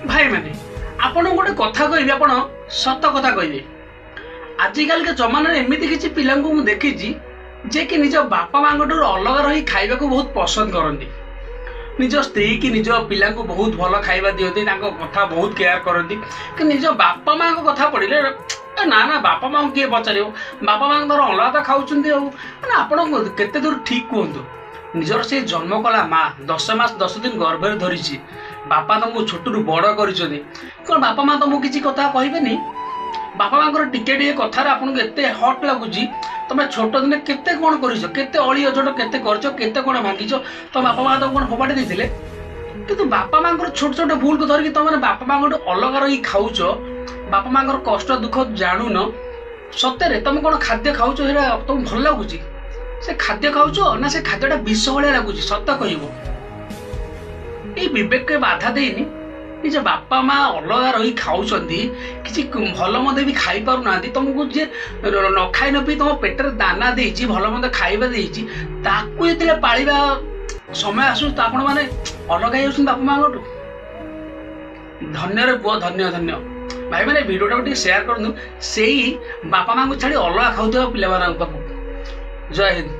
भाई मैंने आपन गोटे कथा कहबी आप सत कथा कहबे आजिकल के जमाना एमती किसी पिला मुझे देखी जे कि निज बापा माँ अलग रही खाइबा को बहुत पसंद करती निज स्त्री की निज पिला को बहुत भल खाइबा दिखती कथा बहुत केयर करती कि निज बापा माँ कथा पड़े ना ना बापा माँ किए पचार बापा माँ धर अलग खाऊँ आप केते दूर ठीक कहतु निजर से जन्म कला माँ 10 मास 10 दिन गर्भर धरी बापा तुमको छोटू बड़ कर कौन बापा माँ तुमको किसी कथा कहबेनी बापा माँ टिके टिके कथार आपको एत हट लगुच तुम छोट दिन केते कौन करते अली अजट केते केते कौन भांगी तो बापा माँ तुम कौन फोपाड़ी देते कि बापा माँ छोट छोट भूल को धरिकी तुम बापा माँ अलग रही खाऊच बापा माँ कष्ट दुख जानून सତରେ तुम कौन खाद्य खाऊच तुम भल लगुच से खाद्य खाऊच ना से खाद्यटा विष भाया लगुच सत कह विवेक के बाधा देनी निज बापा माँ अलग रही खाऊँच किसी भल मद भी खाई पार ना तुमको जे न खाई न पी तुम पेटर दाना देती भल मद खाइबा देती जो पालिबा समय आसू तो आपण मैंने अलग हो बापा माँ धन्य रे पुआ धन्य धन्य भाई मैंने वीडियो टाइम शेयर कर दूँ से बापा माँ को छाड़ी अलग खाऊ पिला जय हिंद।